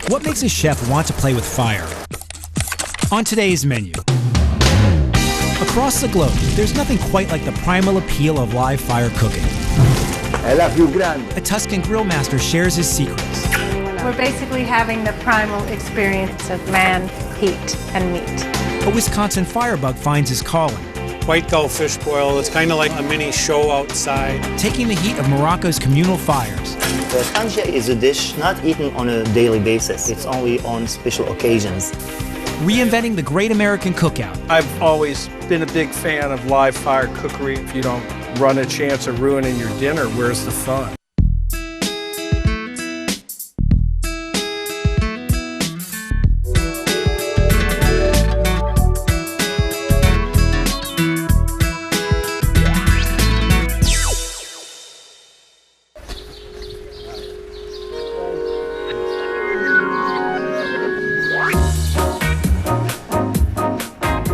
What makes a chef want to play with fire? On today's menu. Across the globe, there's nothing quite like the primal appeal of live fire cooking. A Tuscan grill master shares his secrets. We're basically having the primal experience of man, heat, and meat. A Wisconsin firebug finds his calling. White gull fish boil, it's kind of like a mini show outside. Taking the heat of Morocco's communal fires. The kanja is a dish not eaten on a daily basis. It's only on special occasions. Reinventing the great American cookout. I've always been a big fan of live fire cookery. If you don't run a chance of ruining your dinner, where's the fun?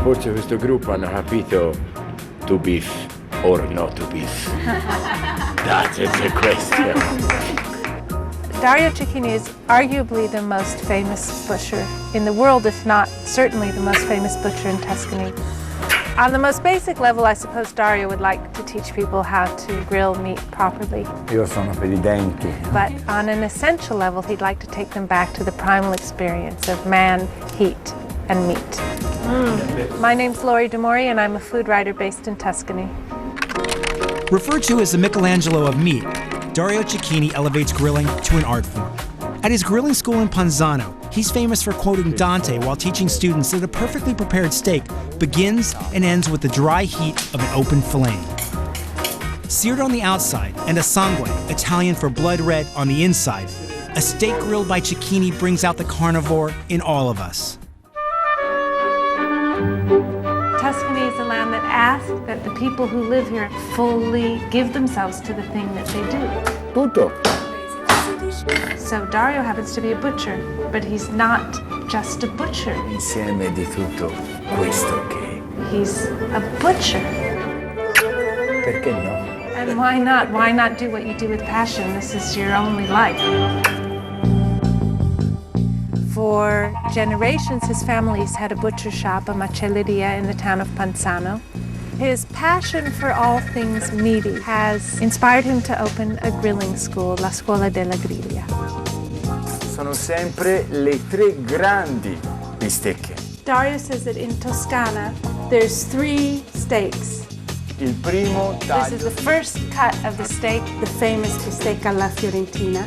Forse questo gruppo hanno capito to beef or not to beef. That is the question. Dario Cecchini is arguably the most famous butcher in the world, if not certainly the most famous butcher in Tuscany. On the most basic level, I suppose Dario would like to teach people how to grill meat properly. Io sono per I denti. But on an essential level, he'd like to take them back to the primal experience of man, heat, and meat. My name's Lori DeMori, and I'm a food writer based in Tuscany. Referred to as the Michelangelo of meat, Dario Cecchini elevates grilling to an art form. At his grilling school in Ponzano, he's famous for quoting Dante while teaching students that a perfectly prepared steak begins and ends with the dry heat of an open flame. Seared on the outside and a sangue, Italian for blood red, on the inside, a steak grilled by Cecchini brings out the carnivore in all of us. Tuscany is a land that asks that the people who live here fully give themselves to the thing that they do. Tutto. So Dario happens to be a butcher, but he's not just a butcher. Insieme di tutto questo che. He's a butcher. Perché no? And why not? Why not do what you do with passion? This is your only life. For generations, his family's had a butcher shop, a macelleria, in the town of Ponzano. His passion for all things meaty has inspired him to open a grilling school, La Scuola della Griglia. Sono sempre le tre grandi bistecche. Dario says that in Toscana, there's 3 steaks. Il primo This taglio is the first cut of the steak, the famous bistecca alla fiorentina.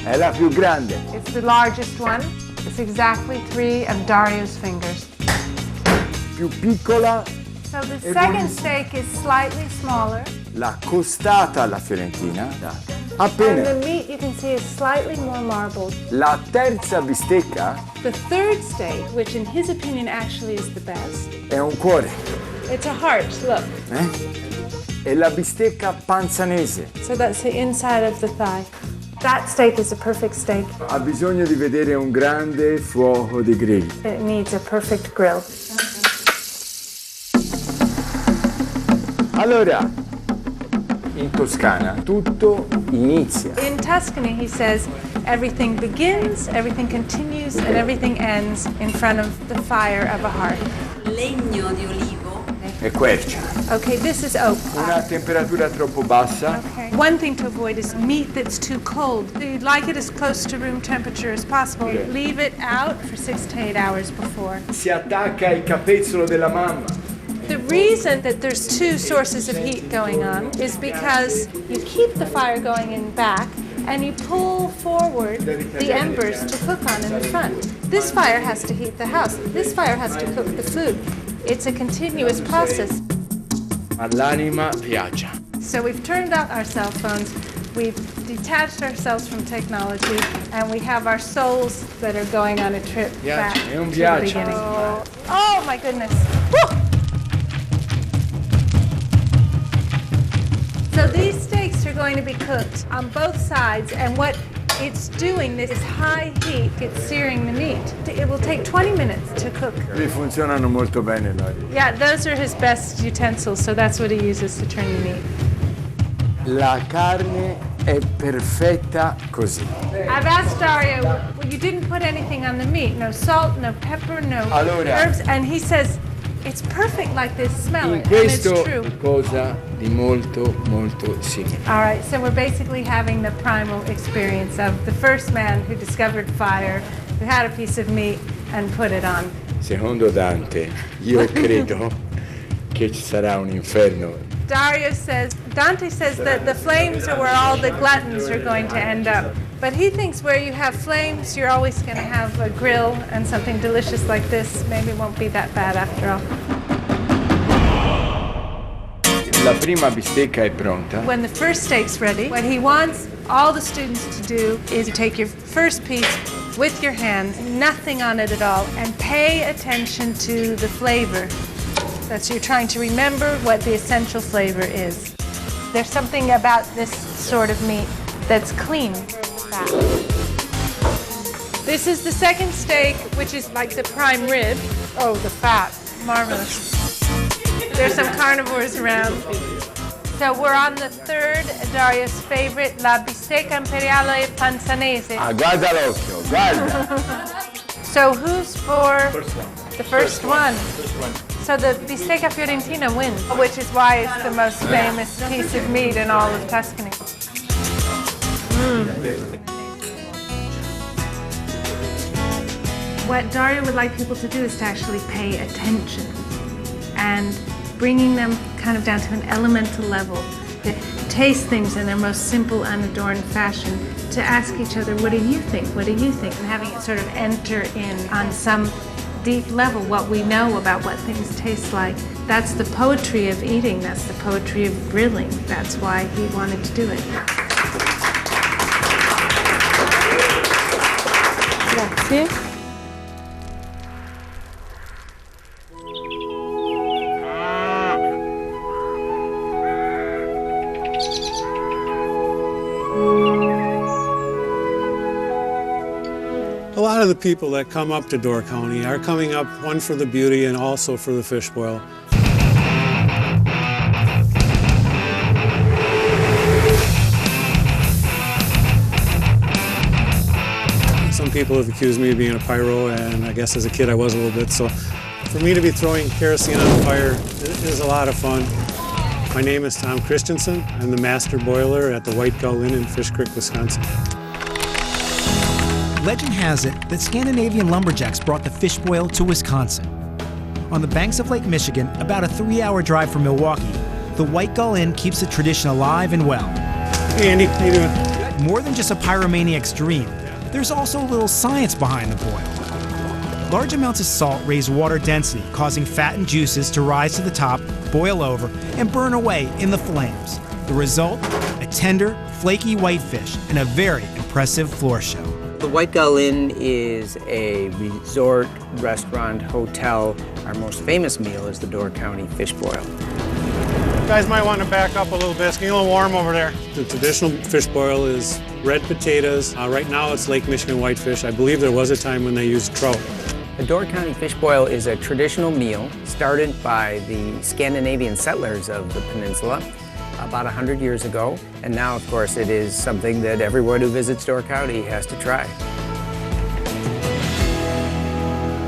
è la più grande. It's the largest one. It's exactly 3 of Dario's fingers. Più piccola, So the second steak is slightly smaller, la costata alla fiorentina. and Appena. the meat you can see is slightly more marbled. La terza bistecca The third steak, which in his opinion actually is the best, è un cuore. it's a heart, look. È la bistecca panzanese. So that's the inside of the thigh. That steak is a perfect steak. Ha bisogno di vedere un grande fuoco di grill. It needs a perfect grill. Allora, in Toscana tutto inizia. In Tuscany, he says, everything begins, everything continues, and everything ends in front of the fire of a hearth. Legno di olivo. E quercia. Okay, this is oak. Una temperatura troppo bassa. Okay. One thing to avoid is meat that's too cold. You'd like it as close to room temperature as possible. Okay. Leave it out for 6 to 8 hours before. Si attacca il capezzolo della mamma. The reason that there's 2 sources of heat going on is because you keep the fire going in back and you pull forward the embers to cook on in the front. This fire has to heat the house. This fire has to cook the food. It's a continuous process. All'anima piace. So we've turned off our cell phones, we've detached ourselves from technology, and we have our souls that are going on a trip back è un to the viaggio. beginning. Oh my goodness. Woo! So these steaks are going to be cooked on both sides, and what it's doing, this high heat, it's searing the meat. It will take 20 minutes to cook. Li funzionano molto bene, Lori. Yeah, those are his best utensils, so that's what he uses to turn the meat. La carne è perfetta così. I've asked Dario, well, you didn't put anything on the meat, no salt, no pepper, no herbs, and he says, it's perfect like this, smell it, and it's true. Questo è cosa di molto, molto simile. All right, so we're basically having the primal experience of the first man who discovered fire, who had a piece of meat and put it on. Secondo Dante, io credo che ci sarà un inferno. Dante says that the flames are where all the gluttons are going to end up. But he thinks where you have flames, you're always going to have a grill, and something delicious like this maybe won't be that bad after all. La prima bistecca è pronta. When the first steak's ready, what he wants all the students to do is take your first piece with your hands, nothing on it at all, and pay attention to the flavor. That's you're trying to remember what the essential flavor is. There's something about this sort of meat that's clean. This is the second steak, which is like the prime rib. Oh, the fat, marvelous. There's some carnivores around. So we're on the third, Dario's favorite, la bistecca imperiale panzanese. Ah, guarda l'occhio, guarda. So who's for the first one? So the bistecca fiorentina wins, which is why it's the most famous piece of meat in all of Tuscany. What Dario would like people to do is to actually pay attention and bringing them kind of down to an elemental level, to taste things in their most simple, unadorned fashion, to ask each other, what do you think, what do you think, and having it sort of enter in on some deep level what we know about what things taste like. That's the poetry of eating, that's the poetry of grilling. That's why he wanted to do it. Grazie. A lot of the people that come up to Door County are coming up, one for the beauty and also for the fish boil. Some people have accused me of being a pyro, and I guess as a kid I was a little bit, so for me to be throwing kerosene on the fire is a lot of fun. My name is Tom Christensen. I'm the master boiler at the White Gull Inn in Fish Creek, Wisconsin. Legend has it that Scandinavian lumberjacks brought the fish boil to Wisconsin. On the banks of Lake Michigan, about a 3-hour drive from Milwaukee, the White Gull Inn keeps the tradition alive and well. Hey Andy, how you doing? More than just a pyromaniac's dream, there's also a little science behind the boil. Large amounts of salt raise water density, causing fat and juices to rise to the top, boil over, and burn away in the flames. The result? A tender, flaky whitefish and a very impressive floor show. The White Gull Inn is a resort, restaurant, hotel. Our most famous meal is the Door County fish boil. You guys might want to back up a little bit. It's getting a little warm over there. The traditional fish boil is red potatoes. Right now it's Lake Michigan whitefish. I believe there was a time when they used trout. The Door County fish boil is a traditional meal started by the Scandinavian settlers of the peninsula about 100 years ago. And now, of course, it is something that everyone who visits Door County has to try.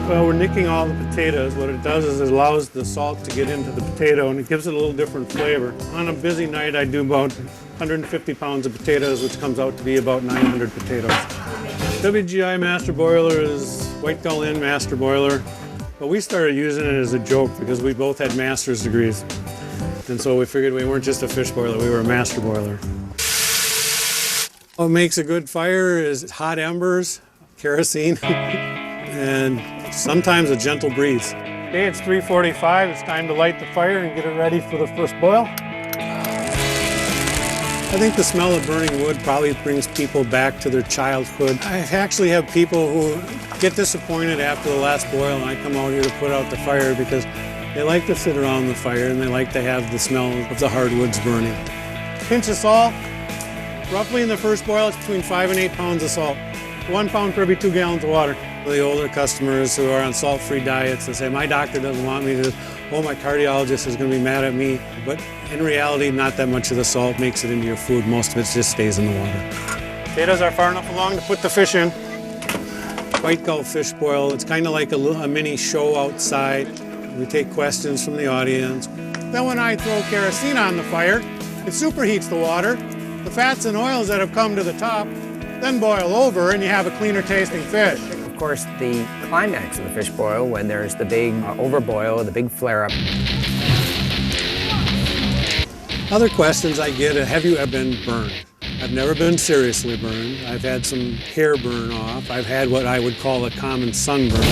Well, we're nicking all the potatoes. What it does is it allows the salt to get into the potato and it gives it a little different flavor. On a busy night, I do about 150 pounds of potatoes, which comes out to be about 900 potatoes. WGI Master Boiler is White Gull Inn Master Boiler, but we started using it as a joke because we both had master's degrees. And so we figured we weren't just a fish boiler, we were a master boiler. What makes a good fire is hot embers, kerosene, and sometimes a gentle breeze. Okay, it's 3:45. It's time to light the fire and get it ready for the first boil. I think the smell of burning wood probably brings people back to their childhood. I actually have people who get disappointed after the last boil and I come out here to put out the fire because they like to sit around the fire and they like to have the smell of the hardwoods burning. Pinch of salt. Roughly in the first boil, it's between 5 and 8 pounds of salt. 1 pound per every 2 gallons of water. The older customers who are on salt-free diets, they say, my doctor doesn't want me to, oh, my cardiologist is going to be mad at me. But in reality, not that much of the salt makes it into your food. Most of it just stays in the water. Potatoes are far enough along to put the fish in. White gull fish boil. It's kind of like a mini show outside. We take questions from the audience. Then when I throw kerosene on the fire, it superheats the water. The fats and oils that have come to the top then boil over and you have a cleaner tasting fish. Of course, the climax of the fish boil, when there's the big overboil, the big flare-up. Other questions I get, have you ever been burned? I've never been seriously burned. I've had some hair burn off. I've had what I would call a common sunburn.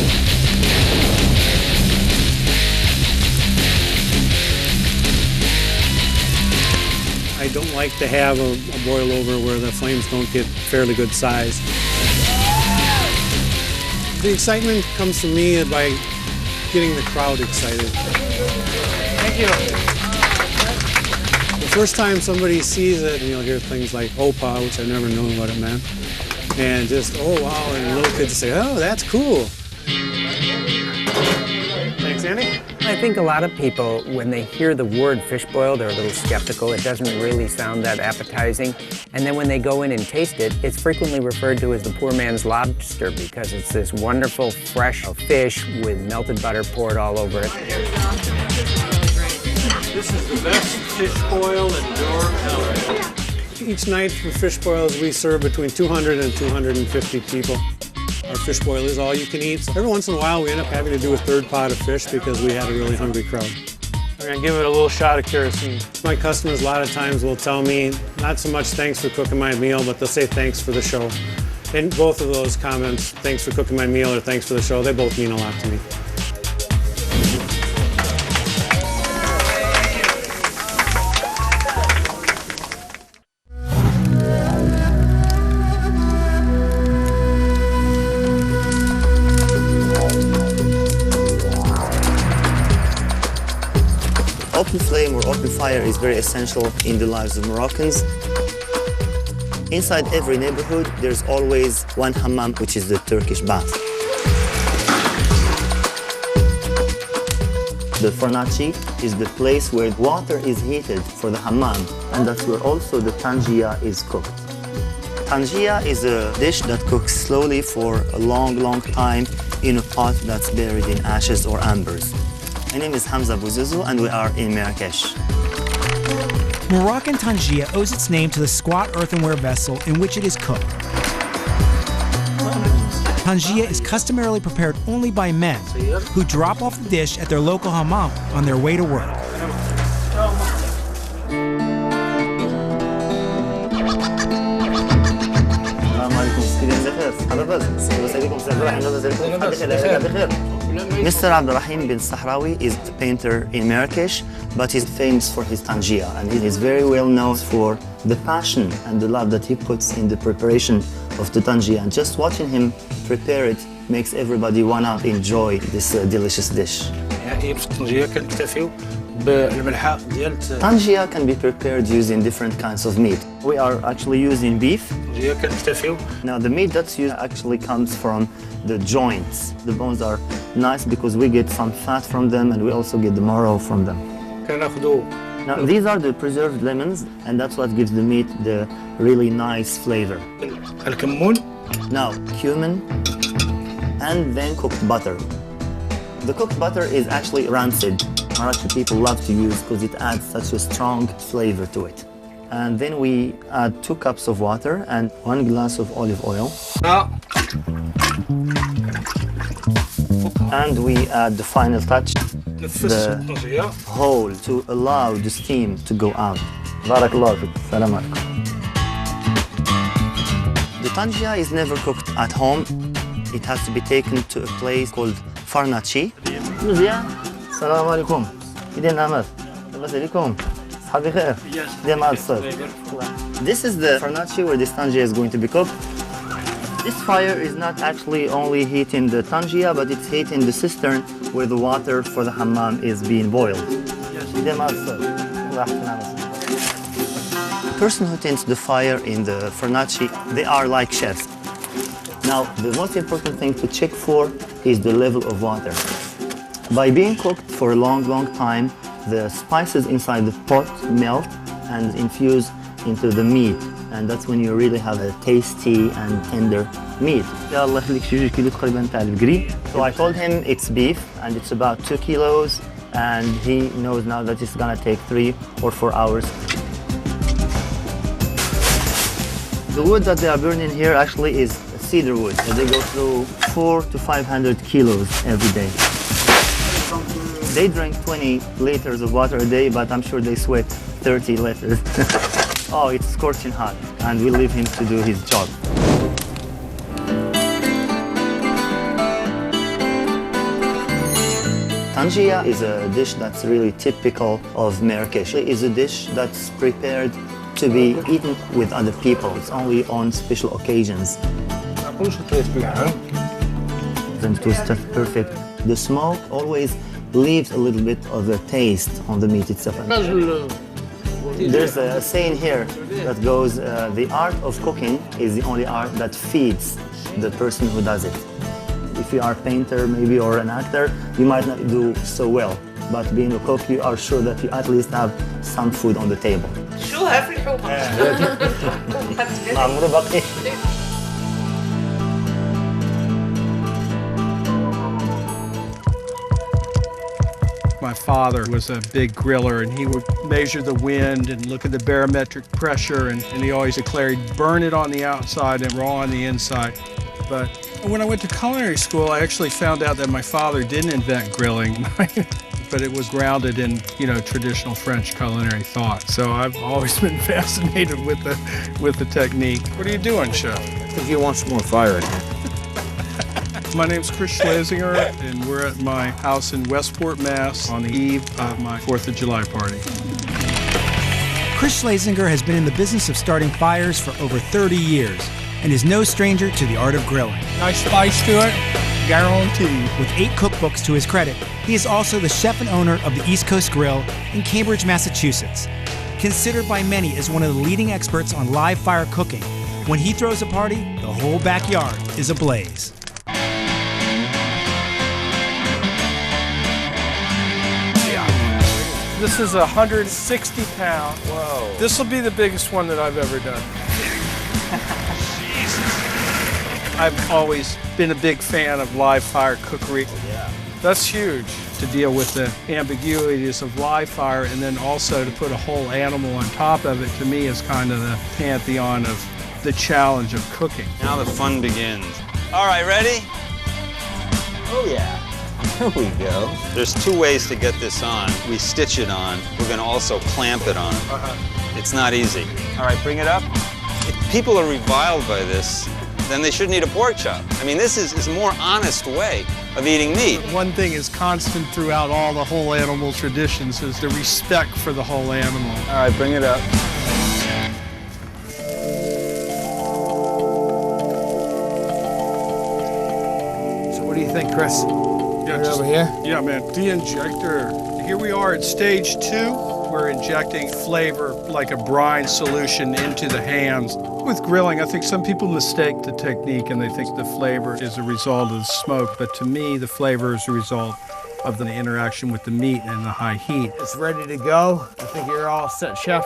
I don't like to have a boil over where the flames don't get fairly good size. The excitement comes from me by getting the crowd excited. Thank you. The first time somebody sees it, and you'll hear things like "opa," which I never known what it meant, and just "oh wow," and little kids say, "Oh, that's cool." Thanks, Andy. I think a lot of people, when they hear the word fish boil, they're a little skeptical. It doesn't really sound that appetizing. And then when they go in and taste it, it's frequently referred to as the poor man's lobster because it's this wonderful, fresh fish with melted butter poured all over it. This is the best fish boil in Nướng ever. Each night for fish boils, we serve between 200 and 250 people. Our fish boil is all you can eat. So every once in a while, we end up having to do a third pot of fish because we had a really hungry crowd. We're gonna give it a little shot of kerosene. My customers a lot of times will tell me, not so much thanks for cooking my meal, but they'll say thanks for the show. And both of those comments, thanks for cooking my meal or thanks for the show, they both mean a lot to me. Open flame or open fire is very essential in the lives of Moroccans. Inside every neighborhood, there's always one hammam, which is the Turkish bath. The fornaci is the place where water is heated for the hammam, and that's where also the tangia is cooked. Tangia is a dish that cooks slowly for a long, long time in a pot that's buried in ashes or ambers. My name is Hamza Bouzouzou, and we are in Marrakesh. Moroccan tangia owes its name to the squat earthenware vessel in which it is cooked. Tangia is customarily prepared only by men, who drop off the dish at their local hammam on their way to work. Mr. Abdurrahim bin Sahrawi is a painter in Marrakesh, but he's famous for his tangia, and he is very well known for the passion and the love that he puts in the preparation of the tangia. And just watching him prepare it makes everybody wanna enjoy this delicious dish. Tangia can be prepared using different kinds of meat. We are actually using beef. Now the meat that's used actually comes from the joints. The bones are nice because we get some fat from them and we also get the marrow from them. Now these are the preserved lemons, and that's what gives the meat the really nice flavor. Now cumin and then cooked butter. The cooked butter is actually rancid. Moroccan people love to use because it adds such a strong flavor to it. And then we add 2 cups of water and 1 glass of olive oil. And we add the final touch, the hole to allow the steam to go out. Barakallah fik. Salam alaikum. The tangia is never cooked at home. It has to be taken to a place called Farnaci. Salam alaikum. Idin Ahmed. Alaikum. This is the farnaci where this tangia is going to be cooked. This fire is not actually only heating the tangia, but it's heating the cistern where the water for the hammam is being boiled. The person who tends the fire in the farnaci, they are like chefs. Now, the most important thing to check for is the level of water. By being cooked for a long, long time, the spices inside the pot melt and infuse into the meat. And that's when you really have a tasty and tender meat. So I told him it's beef and it's about 2 kilos, and he knows now that it's gonna take 3 or 4 hours. The wood that they are burning here actually is cedar wood. They go through 400 to 500 kilos every day. They drink 20 liters of water a day, but I'm sure they sweat 30 liters. Oh, it's scorching hot, and we leave him to do his job. Tangia is a dish that's really typical of Marrakesh. It's a dish that's prepared to be eaten with other people. It's only on special occasions. And it was just perfect. The smoke always leaves a little bit of a taste on the meat itself. There's a saying here that goes, the art of cooking is the only art that feeds the person who does it. If you are a painter maybe or an actor, you might not do so well. But being a cook, you are sure that you at least have some food on the table. My father was a big griller, and he would measure the wind and look at the barometric pressure, and he always declared burn it on the outside and raw on the inside. But when I went to culinary school, I actually found out that my father didn't invent grilling, but it was grounded in, traditional French culinary thought. So I've always been fascinated with the technique. What are you doing, chef? I think he wants more fire in here. My name's Chris Schlesinger, and we're at my house in Westport, Mass. on the eve of my 4th of July party. Chris Schlesinger has been in the business of starting fires for over 30 years and is no stranger to the art of grilling. Nice spice to it, guaranteed. With 8 cookbooks to his credit, he is also the chef and owner of the East Coast Grill in Cambridge, Massachusetts. Considered by many as one of the leading experts on live fire cooking, when he throws a party, the whole backyard is ablaze. This is 160 pound. Whoa. This will be the biggest one that I've ever done. I've always been a big fan of live fire cookery. Yeah. That's huge, to deal with the ambiguities of live fire, and then also to put a whole animal on top of it, to me, is kind of the pantheon of the challenge of cooking. Now the fun begins. All right, ready? Oh, yeah. There we go. There's 2 ways to get this on. We stitch it on. We're going to also clamp it on. It's not easy. All right, bring it up. If people are reviled by this, then they shouldn't eat a pork chop. I mean, this is a more honest way of eating meat. One thing is constant throughout all the whole animal traditions is the respect for the whole animal. All right, bring it up. So what do you think, Chris? Yeah, Right over here? Yeah, man. The injector. Here we are at stage 2. We're injecting flavor like a brine solution into the hands. With grilling, I think some people mistake the technique and they think the flavor is a result of the smoke. But to me, the flavor is a result of the interaction with the meat and the high heat. It's ready to go. I think you're all set, chef.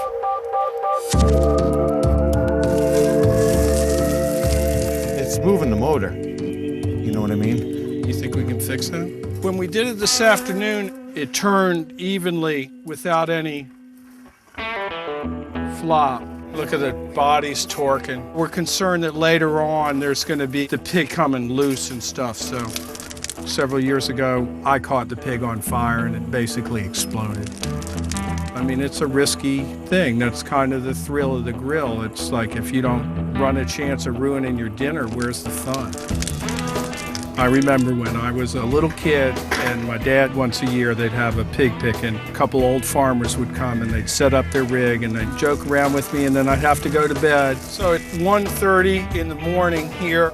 It's moving the motor. You know what I mean? You think we can fix that? When we did it this afternoon, it turned evenly without any flop. Look at the bodies torquing. We're concerned that later on there's going to be the pig coming loose and stuff. So several years ago, I caught the pig on fire and it basically exploded. I mean, it's a risky thing. That's kind of the thrill of the grill. It's like if you don't run a chance of ruining your dinner, where's the fun? I remember when I was a little kid and my dad, once a year, they'd have a pig picking. A couple old farmers would come and they'd set up their rig and they'd joke around with me, and then I'd have to go to bed. So at 1:30 in the morning here,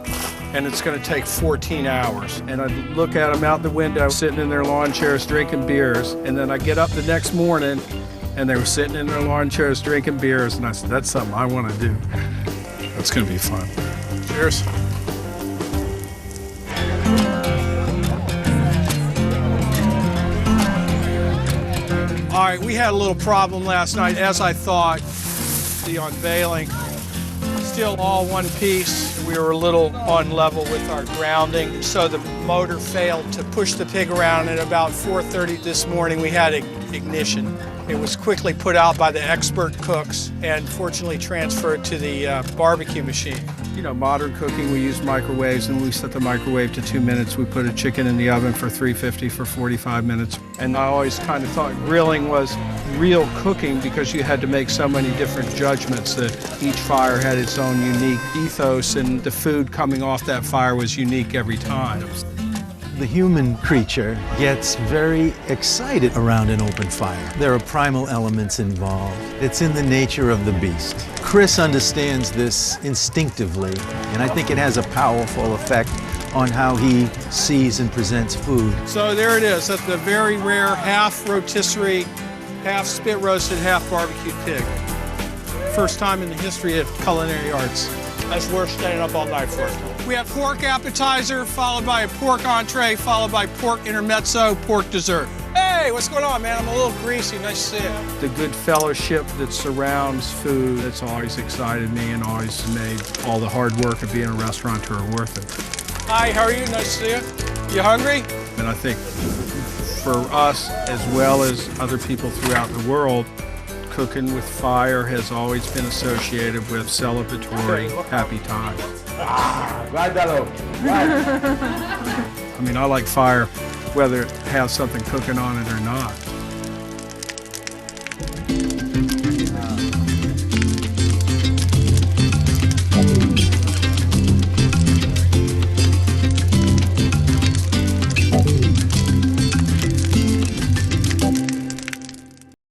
and it's going to take 14 hours. And I'd look at them out the window, sitting in their lawn chairs drinking beers. And then I get up the next morning and they were sitting in their lawn chairs drinking beers. And I said, that's something I want to do. That's going to be fun. Cheers. All right, we had a little problem last night, as I thought. The unveiling, still all one piece. We were a little on level with our grounding, so the motor failed to push the pig around. At about 4:30 this morning, we had ignition. It was quickly put out by the expert cooks and fortunately transferred to the barbecue machine. You know, modern cooking, we use microwaves, and we set the microwave to 2 minutes. We put a chicken in the oven for 350 for 45 minutes. And I always kind of thought grilling was real cooking because you had to make so many different judgments, that each fire had its own unique ethos, and the food coming off that fire was unique every time. The human creature gets very excited around an open fire. There are primal elements involved. It's in the nature of the beast. Chris understands this instinctively, and I think it has a powerful effect on how he sees and presents food. So there it is. That's the very rare half rotisserie, half spit roasted, half barbecued pig. First time in the history of culinary arts. That's worth staying up all night for. We have pork appetizer, followed by a pork entree, followed by pork intermezzo, pork dessert. Hey, what's going on, man? I'm a little greasy. Nice to see you. The good fellowship that surrounds food, that's always excited me and always made all the hard work of being a restaurateur worth it. Hi, how are you? Nice to see you. You hungry? And I think for us, as well as other people throughout the world, cooking with fire has always been associated with celebratory, happy times. I mean, I like fire whether it has something cooking on it or not.